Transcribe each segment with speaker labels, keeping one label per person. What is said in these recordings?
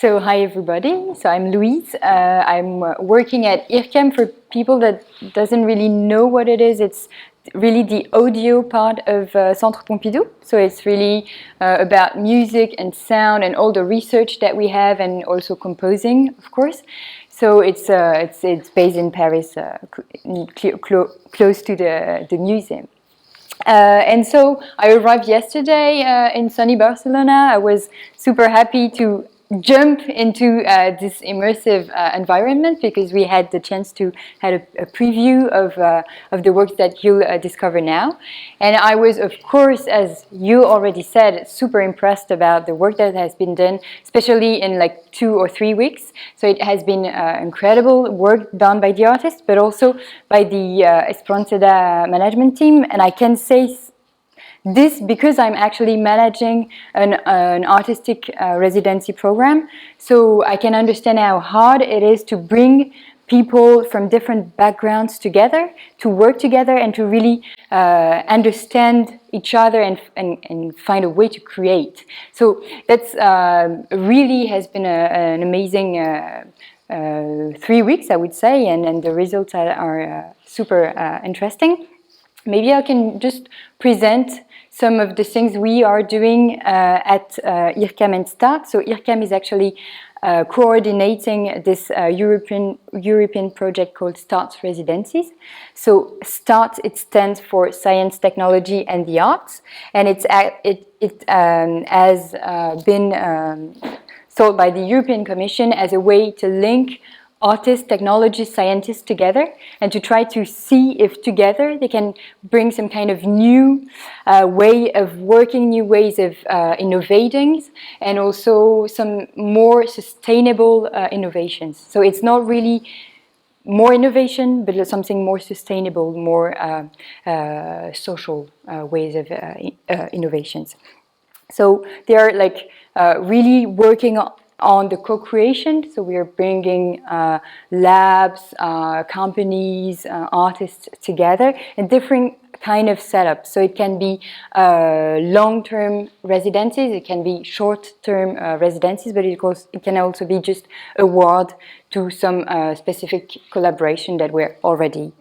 Speaker 1: So hi everybody, so I'm Louise. I'm working at IRCAM. For people that doesn't really know what it is, it's really the audio part of Centre Pompidou. So it's really about music and sound and all the research that we have, and also composing, of course. So it's based in Paris, close to the museum. And so I arrived yesterday in sunny Barcelona. I was super happy to jump into this immersive environment because we had the chance to have a preview of the work that you'll discover now. And I was, of course, as you already said, super impressed about the work that has been done, especially in like 2 or 3 weeks. So it has been incredible work done by the artists, but also by the Espronceda management team. And I can say this because I'm actually managing an artistic residency program, so I can understand how hard it is to bring people from different backgrounds together, to work together and to really understand each other and find a way to create. So that's really has been an amazing 3 weeks, I would say, and the results are super interesting. Maybe I can just present some of the things we are doing at IRCAM and START. So IRCAM is actually coordinating this European project called START Residencies. So START, it stands for Science, Technology and the Arts, and it has been thought by the European Commission as a way to link artists, technologists, scientists together, and to try to see if together they can bring some kind of new way of working, new ways of innovating, and also some more sustainable innovations. So it's not really more innovation, but something more sustainable, more social ways of innovations. So they are like really working on the co-creation. So we are bringing labs, companies, artists together in different kind of setups. So it can be long-term residencies, it can be short-term residencies, but it can also be just award to some specific collaboration that we're already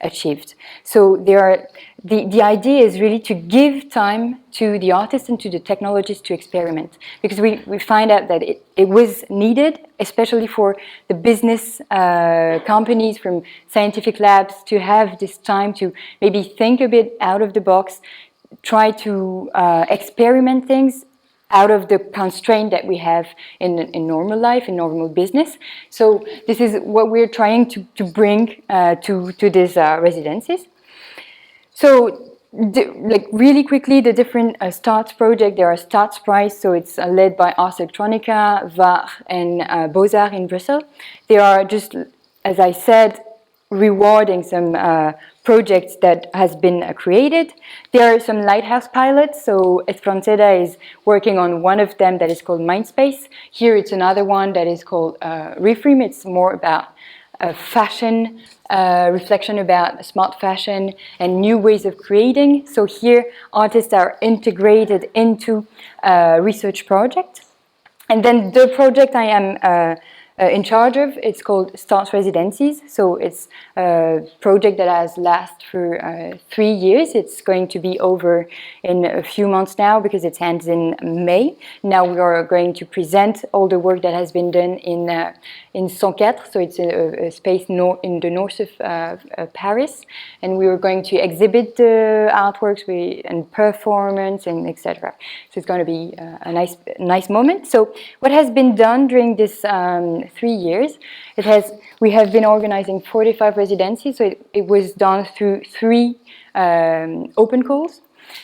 Speaker 1: achieved. So the idea is really to give time to the artists and to the technologists to experiment, because we find out that it was needed, especially for the business companies from scientific labs, to have this time to maybe think a bit out of the box, try to experiment things out of the constraint that we have in normal life, in normal business. So this is what we're trying to bring to these residencies. So like really quickly, the different START projects, there are START Prize, so it's led by Ars Electronica, VAR and Beaux-Arts in Brussels. They are just, as I said, rewarding some projects that has been created. There are some lighthouse pilots, so Espronceda is working on one of them that is called Mindspace. Here it's another one that is called Reframe. It's more about fashion, reflection about smart fashion and new ways of creating. So here artists are integrated into a research project. And then the project I am in charge of, it's called START Residencies. So it's a project that has lasted for 3 years. It's going to be over in a few months now because it ends in May. Now we are going to present all the work that has been done in 104, so it's a space in the north of Paris. And we are going to exhibit the artworks and performance and etc. So it's going to be a nice moment. So what has been done during this 3 years, we have been organizing 45 residencies, so it was done through 3 open calls.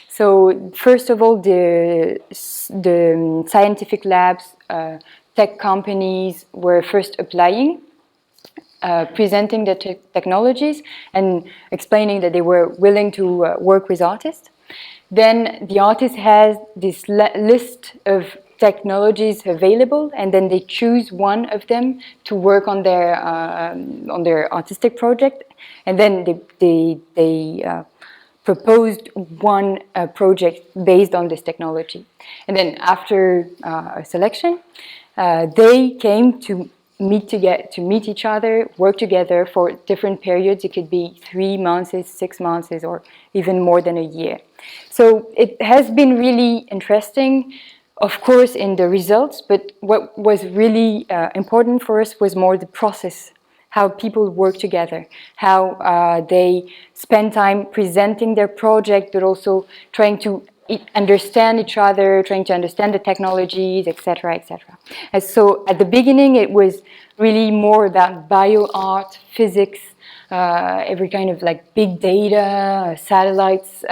Speaker 1: So first of all, the scientific labs, tech companies were first applying, presenting the technologies and explaining that they were willing to work with artists. Then the artist has this list of technologies available, and then they choose one of them to work on their artistic project, and then they proposed one project based on this technology. And then after a selection, they came to meet each other, work together for different periods. It could be 3 months, 6 months, or even more than a year. So it has been really interesting, of course, in the results, but what was really important for us was more the process, how people work together, how they spend time presenting their project, but also trying to understand each other, trying to understand the technologies, etc., etc. And so at the beginning, it was really more about bioart, physics, every kind of like big data, satellites,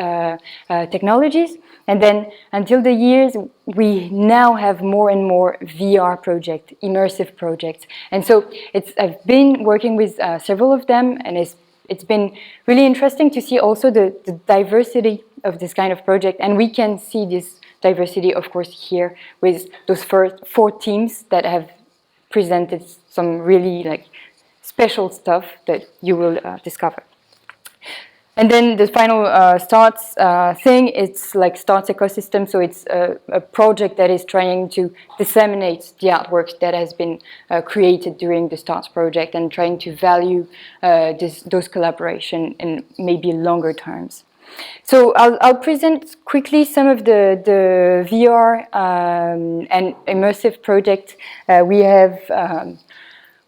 Speaker 1: technologies. And then until the years, we now have more and more VR projects, immersive projects. And so I've been working with several of them, and it's been really interesting to see also the diversity of this kind of project. And we can see this diversity, of course, here with those first 4 teams that have presented some really like special stuff that you will discover. And then the final STARTS thing, it's like STARTS ecosystem, so it's a project that is trying to disseminate the artwork that has been created during the STARTS project and trying to value those collaboration in maybe longer terms. So I'll present quickly some of the VR and immersive projects we have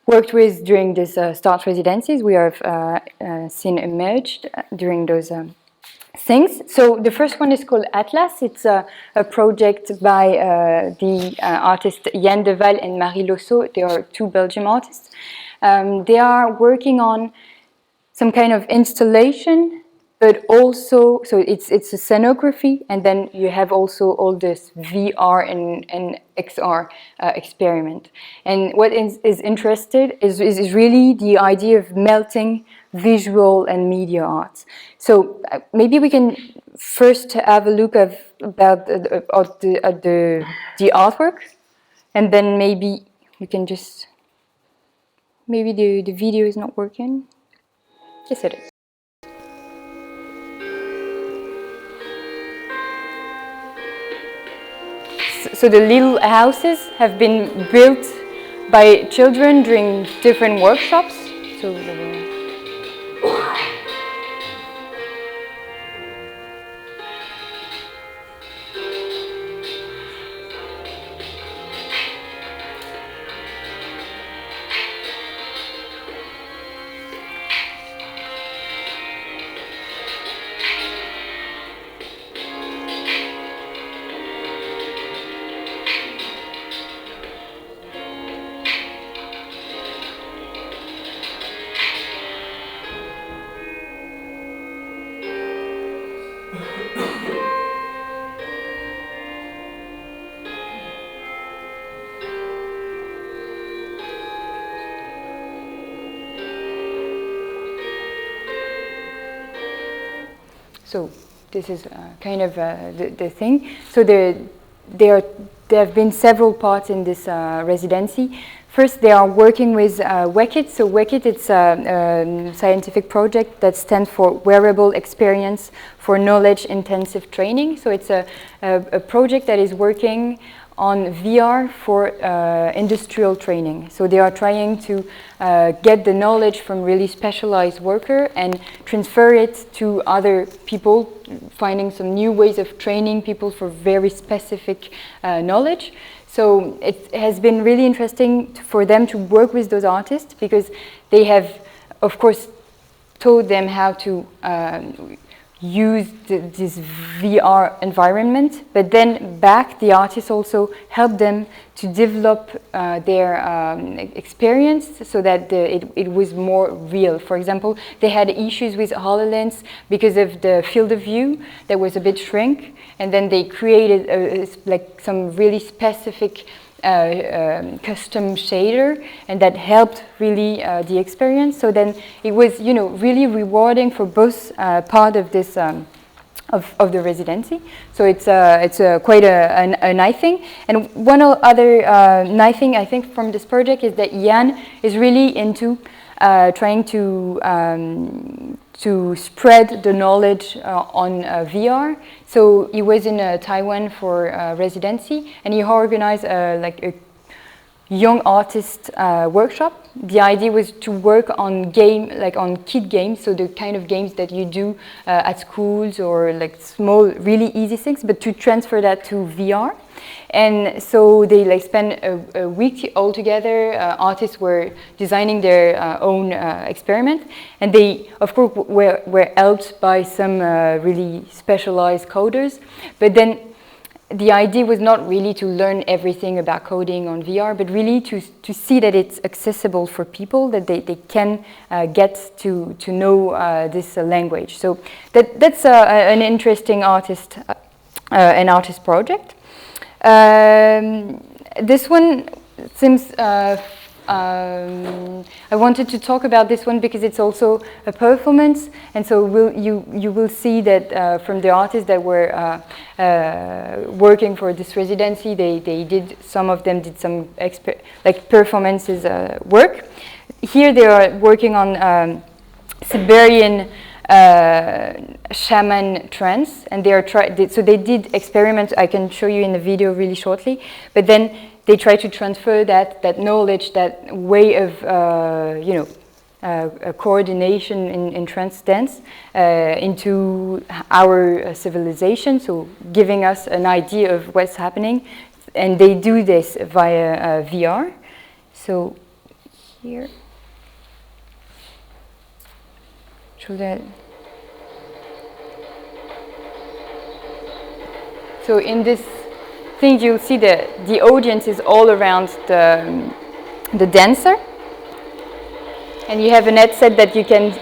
Speaker 1: worked with during this START residencies. We have seen emerged during those things. So the first one is called Atlas. It's a project by the artists Yann Deval and Marie Losso. They are 2 Belgian artists. They are working on some kind of installation, but also, so it's a scenography, and then you have also all this VR and XR experiment. And what is interested is really the idea of melting visual and media arts. So maybe we can first have a look about the artwork, and then maybe we can just, maybe the video is not working. Yes, it is. So the little houses have been built by children during different workshops. So So this is kind of the thing. So there have been several parts in this residency. First, they are working with WECIT. So WECIT, it's a scientific project that stands for Wearable Experience for Knowledge Intensive Training. So it's a project that is working on VR for industrial training. So they are trying to get the knowledge from really specialized worker and transfer it to other people, finding some new ways of training people for very specific knowledge. So it has been really interesting for them to work with those artists, because they have, of course, taught them how to use this VR environment, but then the artists also help them to develop their experience so that it was more real. For example, they had issues with HoloLens because of the field of view that was a bit shrink, and then they created like some really specific custom shader, and that helped really the experience. So then it was, you know, really rewarding for both part of this of the residency. So it's quite a nice thing. And one other nice thing I think from this project is that Yann is really into trying to spread the knowledge on VR. So he was in Taiwan for residency, and he organized like young artist workshop. The idea was to work on on kid games, so the kind of games that you do at schools or like small, really easy things, but to transfer that to VR. And so they like spent a week all together. Artists were designing their own experiment, and they, of course, were helped by some really specialized coders. But then the idea was not really to learn everything about coding on VR, but really to see that it's accessible for people, that they can get to know this language. So that's an interesting an artist project. This one seems I wanted to talk about this one because it's also a performance, and so you will see that from the artists that were working for this residency, some of them did some performances work. Here they are working on Siberian shaman trance, and so they did experiments. I can show you in the video really shortly, but then they try to transfer that knowledge, that way of coordination in trance dance into our civilization, so giving us an idea of what's happening, and they do this via VR. So here, so in this thing you'll see the audience is all around the dancer, and you have a headset that you can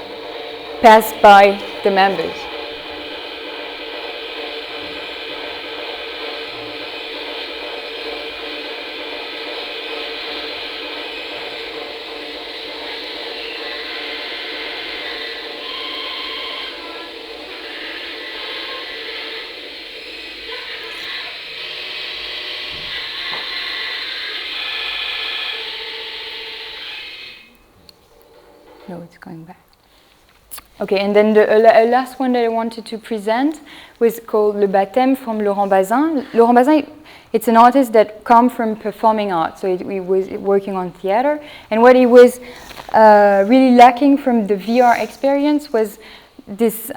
Speaker 1: pass by the members. No, it's going back. Okay, and then the last one that I wanted to present was called Le Baptême from Laurent Bazin. Laurent Bazin, it's an artist that comes from performing art, so he was working on theater. And what he was really lacking from the VR experience was this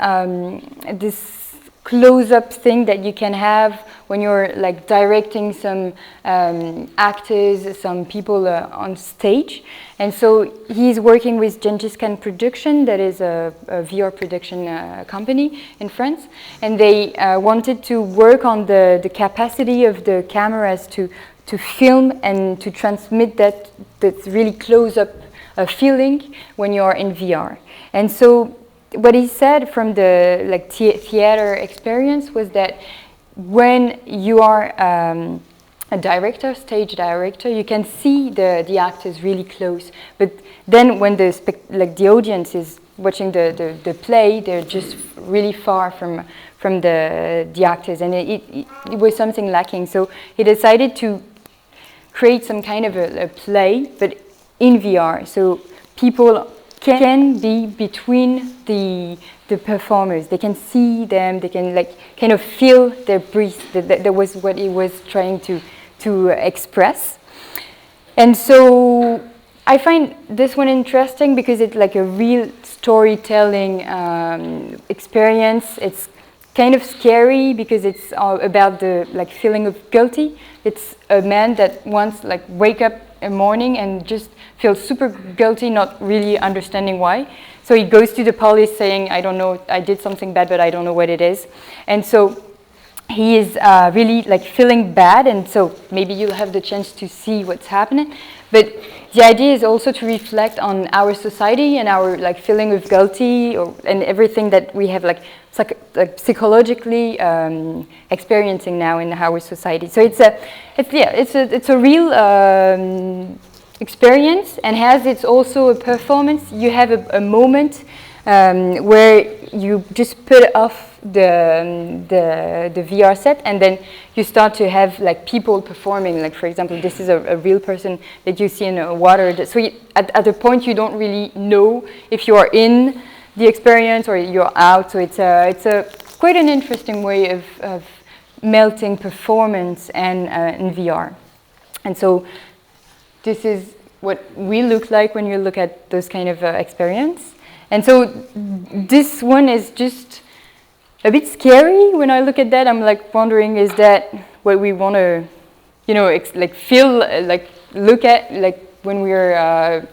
Speaker 1: this close-up thing that you can have when you're like directing some actors, some people on stage. And so he's working with Gengis Khan Production, that is a VR production company in France. And they wanted to work on the capacity of the cameras to film and to transmit that really close-up feeling when you're in VR. And so what he said from the theater experience was that when you are a director, stage director, you can see the actors really close. But then when the audience is watching the play, they're just really far from the actors, and it was something lacking. So he decided to create some kind of a play, but in VR, so people can be between the performers. They can see them. They can kind of feel their breath. That was what he was trying to express. And so I find this one interesting because it's like a real storytelling experience. It's kind of scary because it's about the feeling of guilty. It's a man that once wake up in the morning and just feels super guilty, not really understanding why. So he goes to the police saying, I don't know, I did something bad, but I don't know what it is. And so he is really feeling bad, and so maybe you'll have the chance to see what's happening. But the idea is also to reflect on our society and our feeling of guilty and everything that we have psychologically experiencing now in our society. So it's a real experience, and has it's also a performance. You have a moment where you just put off the VR set, and then you start to have people performing. For example, this is a real person that you see in water. So at a point you don't really know if you are in the experience or you're out. So it's a quite an interesting way of melting performance and in VR. And so this is what we look like when you look at those kind of experience. And so this one is just a bit scary. When I look at that, I'm like wondering, is that what we want to, you know, like feel, like look at, like when we're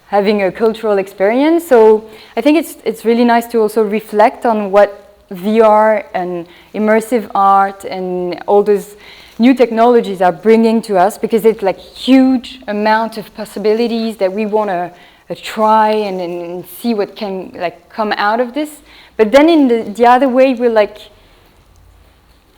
Speaker 1: having a cultural experience? So I think it's really nice to also reflect on what VR and immersive art and all those new technologies are bringing to us, because it's like huge amount of possibilities that we want to try and see what can like come out of this. But then in the other way, we're like,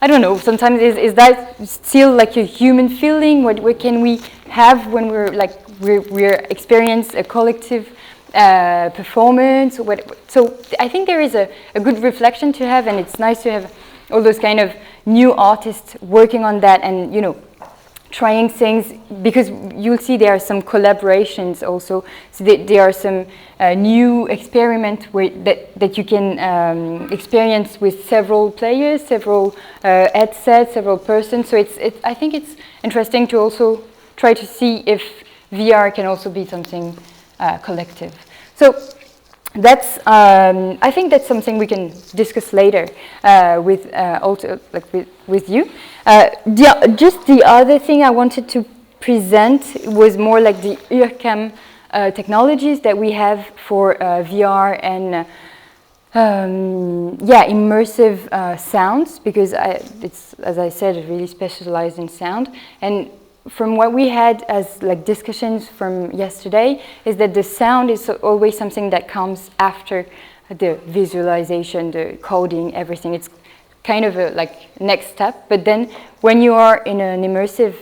Speaker 1: I don't know, sometimes is that still like a human feeling? What can we have when we're experience a collective performance? So I think there is a good reflection to have, and it's nice to have all those kind of new artists working on that, and you know, trying things, because you'll see there are some collaborations also. So there are some new experiments that you can experience with several players, several headsets, several persons. So I think it's interesting to also try to see if VR can also be something collective. So that's I think that's something we can discuss later with also like with you. Just the other thing I wanted to present was more like the earcam technologies that we have for VR and yeah, immersive sounds, because it's, as I said, really specialized in sound. And from what we had as like discussions from yesterday, is that the sound is always something that comes after the visualization, the coding, everything. It's kind of a like next step. But then when you are in an immersive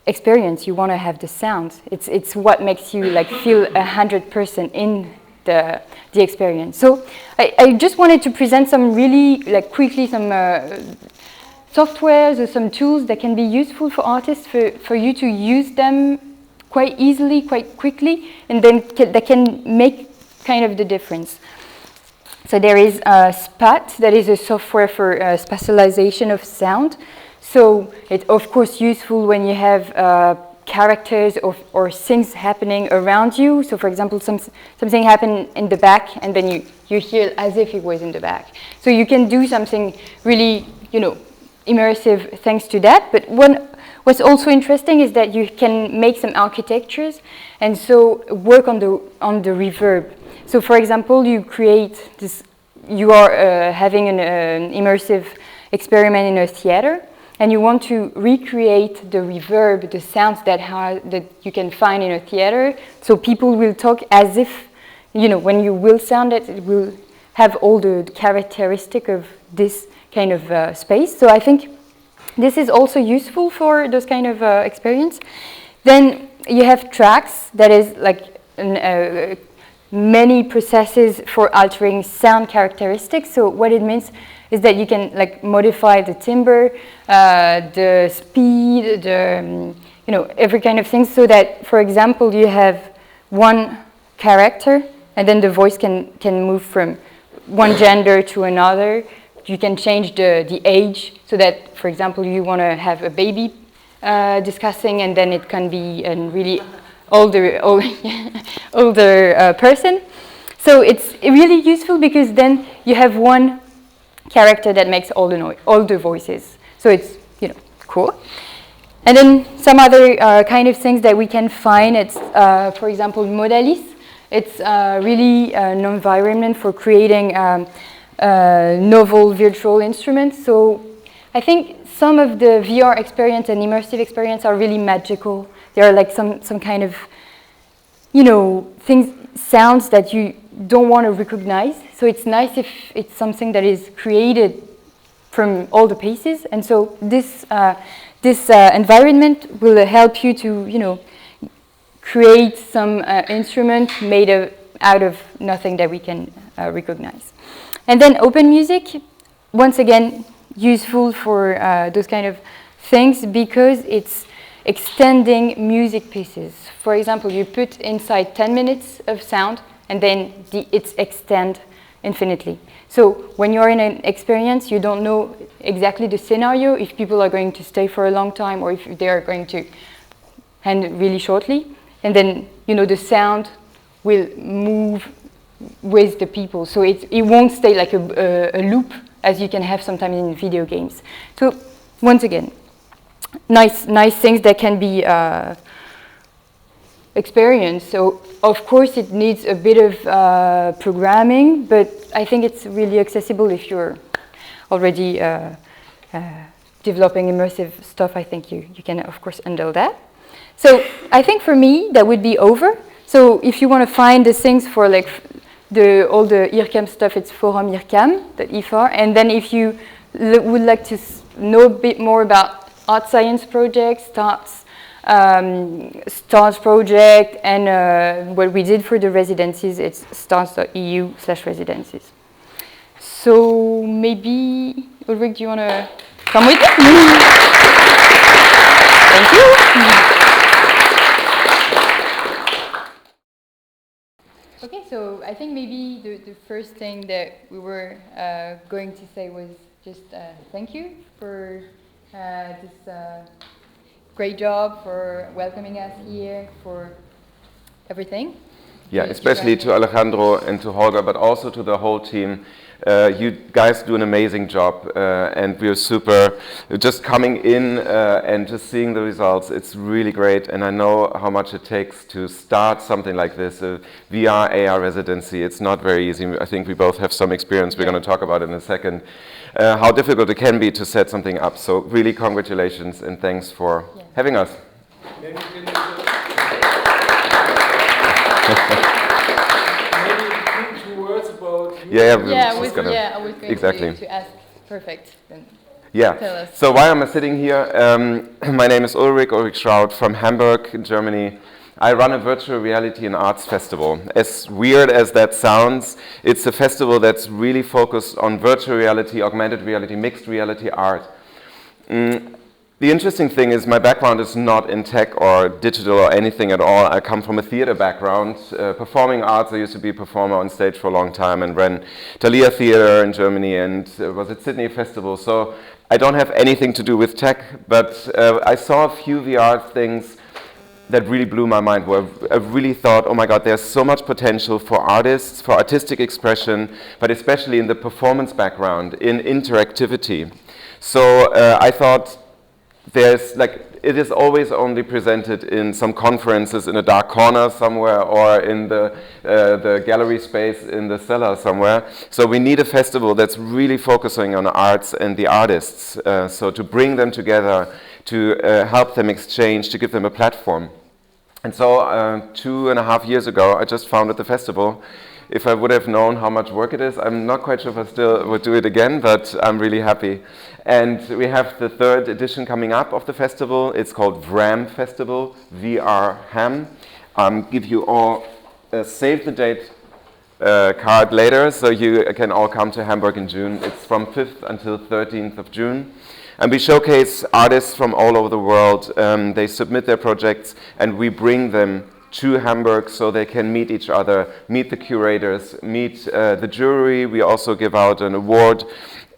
Speaker 1: experience, you want to have the sound. It's what makes you like feel 100% in the experience. So I just wanted to present some really like quickly some softwares or some tools that can be useful for artists, for you to use them quite easily, quite quickly, and then that can make kind of the difference. So there is SPAT, that is a software for spatialization of sound. So it's of course useful when you have characters or things happening around you. So for example, something happened in the back, and then you hear as if it was in the back. So you can do something really, you know, immersive thanks to that. But what's also interesting is that you can make some architectures, and so work on the reverb. So for example, you create this, you are having an immersive experiment in a theater, and you want to recreate the reverb, the sounds that you can find in a theater. So people will talk as if, you know, when you will sound it, it will have all the characteristic of this kind of space. So I think this is also useful for those kind of experience. Then you have tracks, that is like many processes for altering sound characteristics. So what it means is that you can like modify the timbre, the speed, the you know, every kind of thing, so that, for example, you have one character, and then the voice can move from one gender to another. You can change the age, so that, for example, you want to have a baby discussing, and then it can be a really older person. So it's really useful, because then you have one character that makes all the voices. So it's, you know, cool. And then some other kind of things that we can find. It's for example, Modalis. It's really an environment for creating novel virtual instruments. So I think some of the VR experience and immersive experience are really magical. They are like some kind of, you know, sounds that you don't want to recognize. So it's nice if it's something that is created from all the pieces. And so this environment will help you to, you know, create some instrument made out of nothing that we can recognize. And then open music, once again, useful for those kind of things, because it's extending music pieces. For example, you put inside 10 minutes of sound, and then it's extend infinitely. So when you're in an experience, you don't know exactly the scenario, if people are going to stay for a long time, or if they are going to hand really shortly, and then the sound will move with the people, so it won't stay like a loop as you can have sometimes in video games. So once again, nice things that can be experienced. So of course it needs a bit of programming, but I think it's really accessible if you're already developing immersive stuff. I think you can of course handle that. So I think for me that would be over. So if you want to find the things for like all the IRCAM stuff, it's forum IRCAM.ifr. And then if you would like to know a bit more about art science projects, STARS project, and what we did for the residencies, it's stars.eu/residencies. So maybe, Ulrich, do you want to come with me? Thank you. Okay, so I think maybe the first thing that we were going to say was just thank you for this great job, for welcoming us here, for everything.
Speaker 2: Yeah, especially to Alejandro and to Holger, but also to the whole team. You guys do an amazing job, and we're super, just coming in and just seeing the results, it's really great, and I know how much it takes to start something like this, a VR, AR residency. It's not very easy. I think we both have some experience. We're going to talk about it in a second, how difficult it can be to set something up. So really congratulations and thanks for having us.
Speaker 1: I was going to ask. Perfect. Then tell us.
Speaker 2: So why am I sitting here? My name is Ulrich Schrauth from Hamburg in Germany. I run a virtual reality and arts festival. As weird as that sounds, it's a festival that's really focused on virtual reality, augmented reality, mixed reality art. The interesting thing is my background is not in tech or digital or anything at all. I come from a theater background, performing arts. I used to be a performer on stage for a long time and ran Thalia Theater in Germany and was at Sydney Festival. So I don't have anything to do with tech, but I saw a few VR things that really blew my mind, where I really thought, oh my God, there's so much potential for artists, for artistic expression, but especially in the performance background, in interactivity. So I thought, it is always only presented in some conferences in a dark corner somewhere or in the gallery space in the cellar somewhere. So we need a festival that's really focusing on arts and the artists. So to bring them together, to help them exchange, to give them a platform. And so 2.5 years ago, I just founded the festival. If I would have known how much work it is, I'm not quite sure if I still would do it again, but I'm really happy. And we have the 3rd edition coming up of the festival. It's called VRHAM Festival, VR Ham. Give you all a save the date card later, so you can all come to Hamburg in June. It's from 5th until 13th of June. And we showcase artists from all over the world. They submit their projects and we bring them to Hamburg so they can meet each other, meet the curators, meet the jury. We also give out an award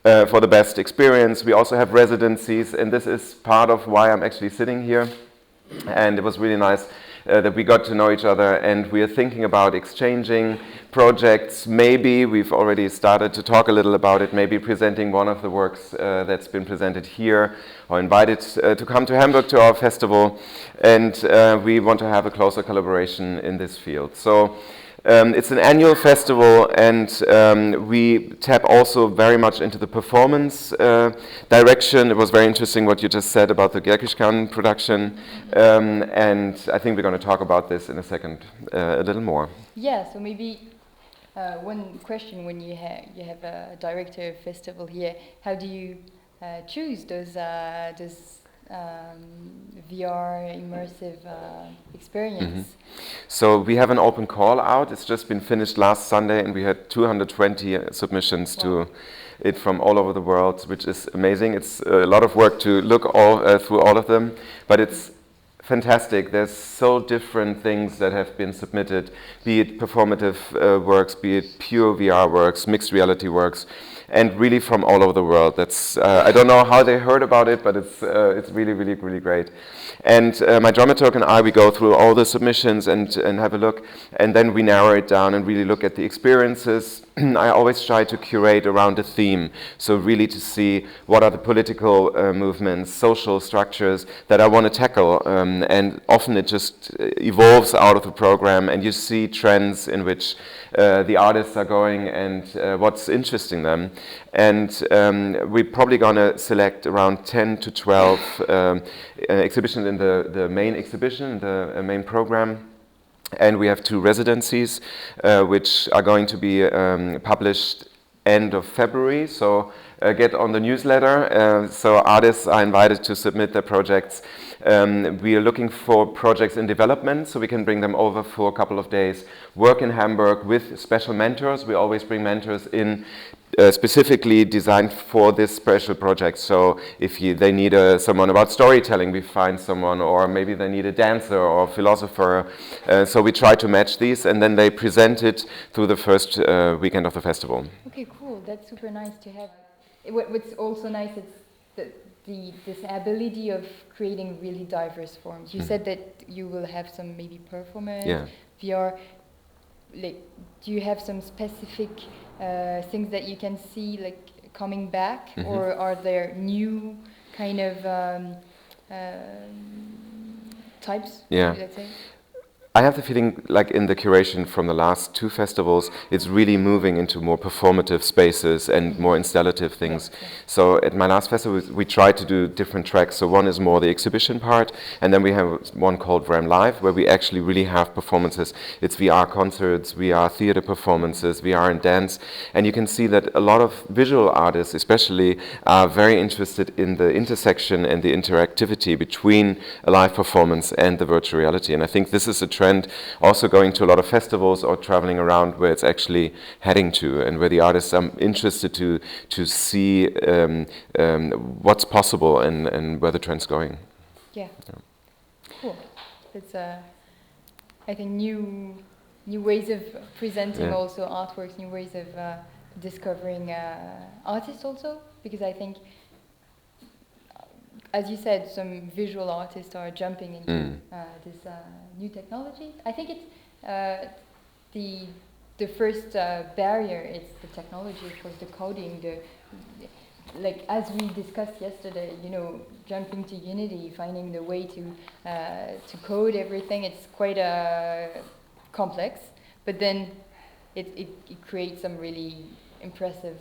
Speaker 2: for the best experience. We also have residencies, and this is part of why I'm actually sitting here. And it was really nice that we got to know each other, and we are thinking about exchanging projects. Maybe we've already started to talk a little about it, maybe presenting one of the works that's been presented here, or invited to come to Hamburg to our festival. And we want to have a closer collaboration in this field. So it's an annual festival, and we tap also very much into the performance direction. It was very interesting what you just said about the Gerkishkan production, and I think we're going to talk about this in a second a little more.
Speaker 1: Yeah, so maybe one question: when you have a director of festival here, how do you choose those VR immersive experience?
Speaker 2: So we have an open call out. It's just been finished last Sunday, and we had 220 submissions to it from all over the world, which is amazing. It's a lot of work to look through all of them, but it's fantastic. There's so different things that have been submitted, be it performative works, be it pure VR works, mixed reality works. and really from all over the world. That's I don't know how they heard about it, but it's really, really, really great. And my dramaturg and I, we go through all the submissions and have a look, and then we narrow it down and really look at the experiences. I always try to curate around a theme, so really to see what are the political movements, social structures that I want to tackle, and often it just evolves out of the program, and you see trends in which the artists are going and what's interesting them. And we're probably going to select around 10 to 12 exhibitions in the main exhibition, the main program. And we have 2 residencies, which are going to be published end of February. So get on the newsletter. So artists are invited to submit their projects. We are looking for projects in development, so we can bring them over for a couple of days. Work in Hamburg with special mentors. We always bring mentors in specifically designed for this special project. So if they need someone about storytelling, we find someone, or maybe they need a dancer or a philosopher. So we try to match these, and then they present it through the first weekend of the festival.
Speaker 1: Okay, cool. That's super nice to have. What's also nice is this ability of creating really diverse forms. You said that you will have some maybe performance, VR. Like, do you have some specific things that you can see like coming back, or are there new kind of types? Let's say.
Speaker 2: I have the feeling, like in the curation from the last 2 festivals, it's really moving into more performative spaces and more installative things. So at my last festival, we tried to do different tracks. So one is more the exhibition part, and then we have one called RAM Live, where we actually really have performances. It's VR concerts, VR theater performances, VR and dance. And you can see that a lot of visual artists especially are very interested in the intersection and the interactivity between a live performance and the virtual reality. And I think this is a trend also going to a lot of festivals or traveling around where it's actually heading to, and where the artists are interested to see what's possible and where the trend's going.
Speaker 1: Yeah. Cool. It's I think new ways of presenting also artworks, new ways of discovering artists also, because I think, as you said, some visual artists are jumping into this new technology. I think it's the first barrier. It's the technology, of course, the coding. Like as we discussed yesterday, jumping to Unity, finding the way to code everything. It's quite complex, but then it creates some really impressive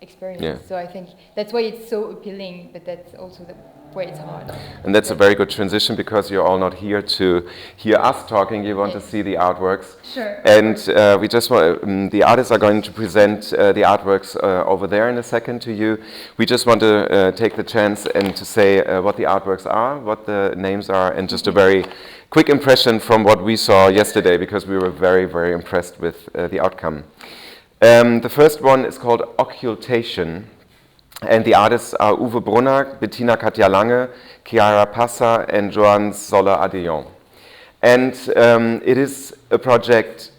Speaker 1: experience.
Speaker 2: Yeah.
Speaker 1: So I think that's why it's so appealing, but that's also the way it's hard.
Speaker 2: And that's a very good transition, because you're all not here to hear us talking. You want to see the artworks.
Speaker 1: Sure.
Speaker 2: And we just want the artists are going to present the artworks over there in a second to you. We just want to take the chance and to say what the artworks are, what the names are, and just a very quick impression from what we saw yesterday, because we were very, very impressed with the outcome. The first one is called Occultation, and the artists are Uwe Brunner, Bettina Katja Lange, Chiara Passa, and Joan Soller Adillon. And it is a project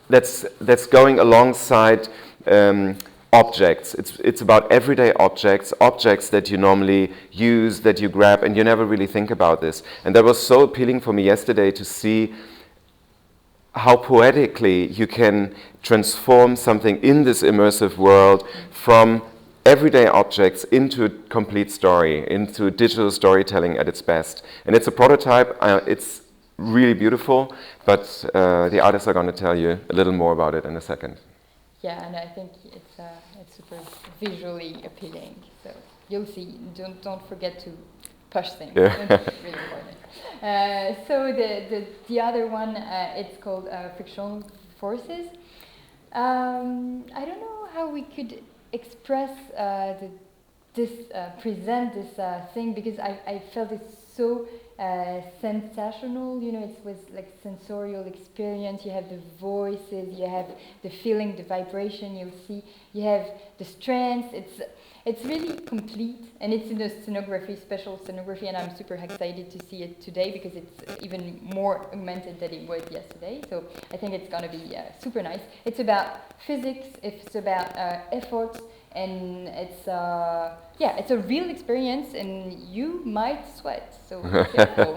Speaker 2: that's going alongside objects. It's about everyday objects that you normally use, that you grab, and you never really think about this. And that was so appealing for me yesterday to see how poetically you can transform something in this immersive world from everyday objects into a complete story, into digital storytelling at its best. And it's a prototype. It's really beautiful, but the artists are going to tell you a little more about it in a second.
Speaker 1: Yeah, and I think it's super visually appealing. So you'll see. Don't forget to push things.
Speaker 2: Yeah.
Speaker 1: That's really important. So the other one, it's called Frictional Forces. I don't know how we could express present this thing, because I felt it's so sensational, you know, it was like sensorial experience. You have the voices, you have the feeling, the vibration, you'll see, you have the strength. It's really complete, and it's in the scenography, special scenography, and I'm super excited to see it today because it's even more augmented than it was yesterday. So I think it's gonna be super nice. It's about physics, it's about effort, and it's it's a real experience, and you might sweat. So be careful.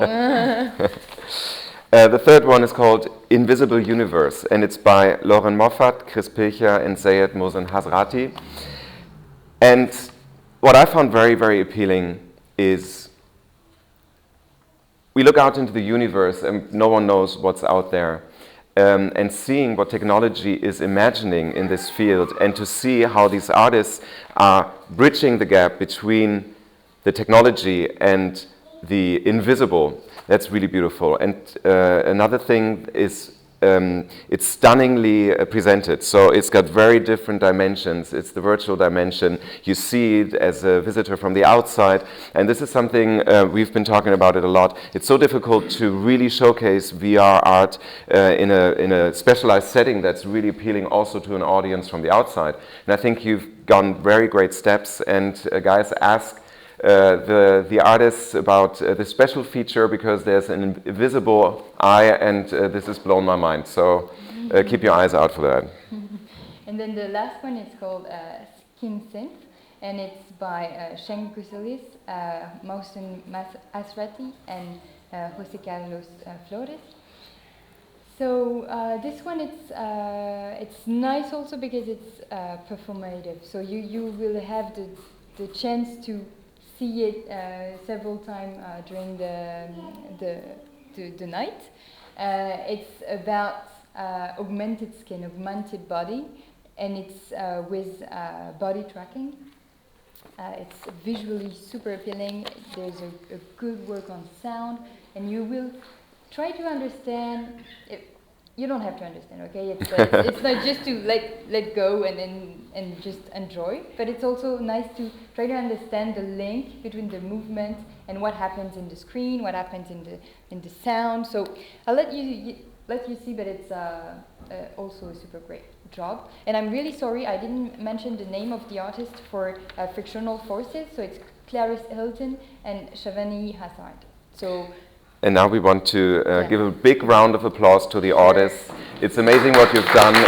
Speaker 2: The third one is called Invisible Universe, and it's by Lauren Moffat, Chris Pilcher, and Zayed Mohsen Hazrati. And what I found very, very appealing is we look out into the universe and no one knows what's out there. And seeing what technology is imagining in this field, and to see how these artists are bridging the gap between the technology and the invisible, that's really beautiful. And another thing is it's stunningly presented. So it's got very different dimensions. It's the virtual dimension. You see it as a visitor from the outside. And this is something we've been talking about it a lot. It's so difficult to really showcase VR art in a specialized setting that's really appealing also to an audience from the outside. And I think you've gone very great steps. And guys, ask the artists about this special feature, because there's an invisible eye, and this has blown my mind. So keep your eyes out for that.
Speaker 1: And then the last one is called Skin Synth, and it's by Shen Guselis, Mohsen Asrati, and Jose Carlos Flores. So this one, it's nice also because it's performative. So you will have the chance to see it several times during the night. It's about augmented skin, augmented body, and it's with body tracking. It's visually super appealing. There's a good work on sound, and you will try to understand. You don't have to understand, okay? It's not just to let go and just enjoy, but it's also nice to try to understand the link between the movement and what happens in the screen, what happens in the sound. So I'll let you see, but it's also a super great job. And I'm really sorry I didn't mention the name of the artist for Frictional Forces. So it's Clarice Hilton and Shavani Hazard. So.
Speaker 2: And now we want to give a big round of applause to the artists. It's amazing what you've done. And